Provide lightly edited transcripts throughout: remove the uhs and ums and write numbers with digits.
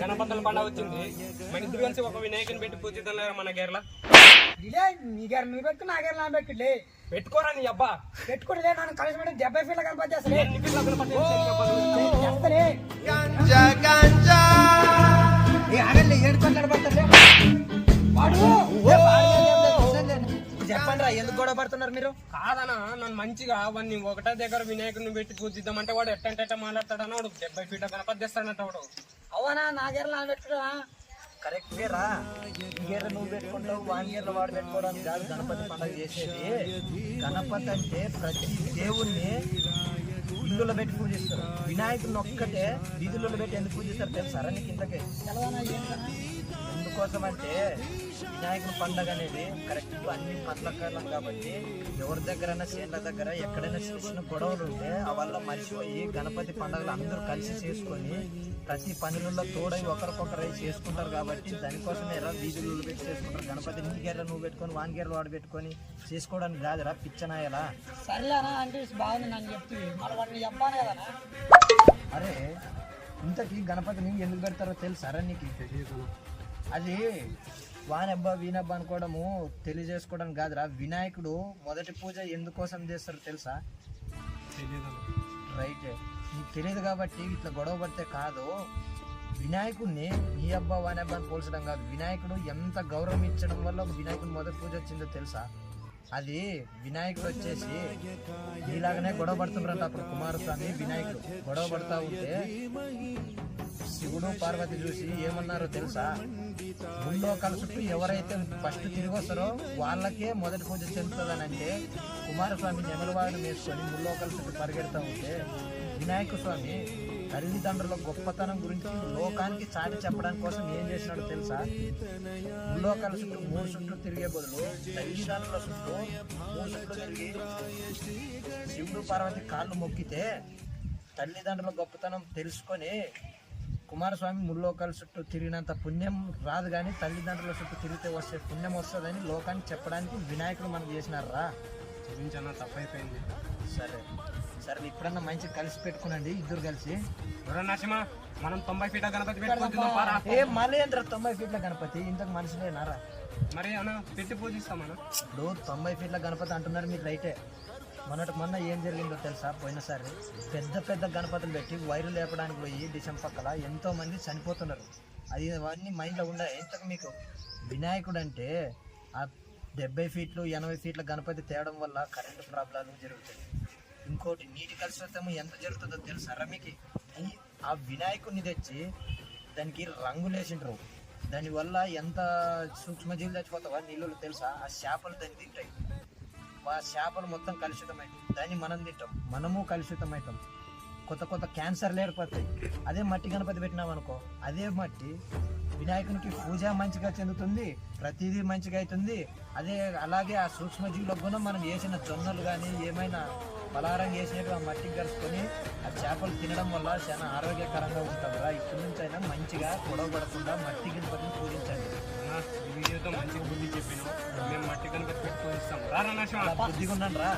గణపతుల పండుగ వచ్చింది. మన ఇద్దరు కలిసి ఒక వినాయకుని పెట్టి పూజిద్దాం మన గేర్ల. నీ గేర నువ్వు పెట్టు, నా గేర నా పెట్టులే. పెట్టుకోరా నీ అబ్బా. పెట్టుకోలే నన్ను కలిసి పెట్టి 70 ఫీట్ల కనపడి చేస్తలే. చెప్పండి రా, ఎందుకు గొడవ పడుతున్నారు మీరు? కాదనా, నన్ను మంచిగా వాడిని ఒకటే దగ్గర వినాయకుడిని పెట్టి పూజిద్దామంటే వాడు ఎట్టంటే మాట్లాడతాడన్నా. వాడు 70 ఫీట్ల గణపతి చేస్తాడంట వాడు. అవునా, నా గేర నా పెట్టుకున్నా కరెక్ట్ రా. ఈ గేర నువ్వు పెట్టుకుంటావు, వాని గేర్ల వాడు పెట్టుకోవడానికి కాదు గణపతి పండుగ చేసేది. గణపతి అంటే ప్రతి దేవుణ్ణి ఇల్లులో పెట్టి పూజిస్తారు. వినాయకుడిని ఒక్కటే వీధుల్లో పెట్టి ఎందుకు పూజిస్తారు తెలుసారా నీకు? ఇంతకే ఎందుకోసం అంటే వినాయకుడి పండుగ అనేది కరెక్ట్ అన్ని పండ్ల కాలం కాబట్టి ఎవరి దగ్గరైనా చేనుల దగ్గర ఎక్కడైనా చిన్న గొడవలు ఉంటే ఆ వల్ల మర్చిపోయి గణపతి పండుగలు అందరూ కలిసి చేసుకొని ప్రతి పనులలో తోడై ఒకరికొకరై చేసుకుంటారు. కాబట్టి దానికోసమే వీధుల్లో పెట్టి చేసుకుంటారు. గణపతి నీ గేర్ర నువ్వు పెట్టుకొని వాని గేర్ర వాడు పెట్టుకొని చేసుకోవడానికి కాదురా పిచ్చనాయలా. సరేనా అంటే బాగుంది నన్ను చెప్తే చెప్పాను కదా. అరే ఇంతకీ గణపతిని ఎందుకు పెడతారో తెలుసారా నీకు? అది వానబ్బా వీనబ్బా అనుకోవడము తెలియజేసుకోవడానికి కాదురా. వినాయకుడు మొదటి పూజ ఎందుకోసం చేస్తారో తెలుసా? రైట్, నీకు తెలియదు కాబట్టి ఇట్లా గొడవ పడితే కాదు. వినాయకుడిని నీ అబ్బా వానబ్బా అని పోల్చడం కాదు. వినాయకుడు ఎంత గౌరవం ఇచ్చడం వల్ల ఒక వినాయకుడు మొదటి పూజ వచ్చిందో తెలుసా? అది వినాయకుడు వచ్చేసి నీలాగానే గొడవ పడుతుంటారంట. అప్పుడు కుమారస్వామి వినాయకుడు గొడవ పడతా ఉంటే శివుడు పార్వతి చూసి ఏమన్నారో తెలుసా? ముల్లోకాల చుట్టూ ఎవరైతే ఫస్ట్ తిరిగి వస్తారో వాళ్ళకే మొదటి పూజ చెందుతుందని. అంటే కుమారస్వామి నెమలవాడిని వేసుకొని ముల్లోకాల చుట్టూ పరిగెడతా ఉంటే వినాయక స్వామి తల్లిదండ్రుల గొప్పతనం గురించి లోకానికి చాటి చెప్పడానికి కోసం ఏం చేసినాడో తెలుసా? ముల్లోకాల చుట్టూ 3 చుట్టూ తిరిగే బదులు తల్లిదండ్రుల చుట్టూ 3 చుట్టూ తిరిగి శివుడు పార్వతి కాళ్ళు మొక్కితే తల్లిదండ్రుల గొప్పతనం తెలుసుకొని కుమారస్వామి ముల్లోకాల చుట్టూ తిరిగినంత పుణ్యం రాదు, కానీ తల్లిదండ్రుల చుట్టూ తిరిగితే వచ్చే పుణ్యం వస్తుందని లోకానికి చెప్పడానికి వినాయకుడు మనం చేసినారా. చూపించన్నా, తప్పైపోయింది. సరే సరే, ఇప్పుడన్నా మంచిగా కలిసి పెట్టుకునండి ఇద్దరు కలిసి. మనం 90 ఫీట్ల గణపతి మళ్ళీ ఏంటారు 90 ఫీట్ల గణపతి? ఇంతకు మనుషులేనారా? మరి అన్న పెట్టి పూజిస్తామన్నా. ఇప్పుడు 90 ఫీట్ల గణపతి అంటున్నారు మీరు, రైటే. మొన్న ఏం జరిగిందో తెలుసా? పోయినసారి పెద్ద పెద్ద గణపతులు పెట్టి వైర్లు లేపడానికి పోయి డిశం పక్కల ఎంతో మంది చనిపోతున్నారు. అది అవన్నీ మైండ్లో ఉన్నాయి. ఇంతకు మీకు వినాయకుడు అంటే ఆ 70 ఫీట్లు 80 ఫీట్ల గణపతి తేవడం వల్ల కరెంటు ప్రాబ్లాలు జరుగుతాయి. ఇంకోటి నీటి కలుషితము ఎంత జరుగుతుందో తెలుసారా మీకు? ఆ వినాయకుడిని తెచ్చి దానికి రంగులు వేసిండ్రు. దానివల్ల ఎంత సూక్ష్మజీవులు చచ్చిపోతావా నీళ్ళు తెలుసా? ఆ చేపలు దాన్ని తింటాయి. ఆ చేపలు మొత్తం కలుషితమవుతాయి. దాన్ని మనం తింటాం, మనము కలుషితమవుతాం. కొత్త కొత్త క్యాన్సర్లు ఏర్పడతాయి. అదే మట్టి గణపతి పెట్టినామనుకో, అదే మట్టి వినాయకునికి పూజ మంచిగా చెందుతుంది, ప్రతిదీ మంచిగా అవుతుంది. అలాగే ఆ సూక్ష్మజీవులకు కూడా మనం వేసిన జొన్నలు కానీ ఏమైనా పలారం వేసినట్టు ఆ మట్టికి కలుసుకొని ఆ చేపలు తినడం వల్ల చాలా ఆరోగ్యకరంగా ఉంటుందిరా. ఇప్పటి నుంచి అయినా మంచిగా గొడవ పడకుండా మట్టి గణపతిని పూజించండి. ఈ వీడియోతో మంచిగా బుద్ధి చెప్పాను. మేము మట్టి గణపతి పెట్టి పూజిస్తాం. బుద్ధిగా ఉన్నాను రా.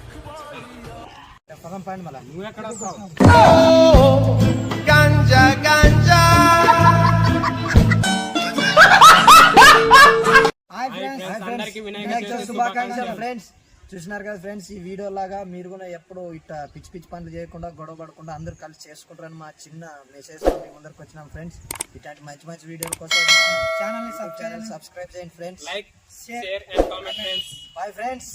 పదం పాయింట్ మళ్ళీ నువ్వు ఎక్కడ వస్తావు? శుభాకాంక్షలు ఫ్రెండ్స్. చూసినారు కదా ఫ్రెండ్స్, ఈ వీడియో లాగా మీరు కూడా ఎప్పుడు ఇట్లా పిచ్చి పిచ్చి పనులు చేయకుండా గొడవ పడకుండా అందరూ కలిసి చేసుకుంటారని మా చిన్న మెసేజ్ మీ ముందరికి వచ్చినాం ఫ్రెండ్స్. ఇట్లాంటి మంచి మంచి వీడియోల కోసం ఛానల్ సబ్స్క్రైబ్ చేయండి friends. Like, share and comment friends. Bye friends.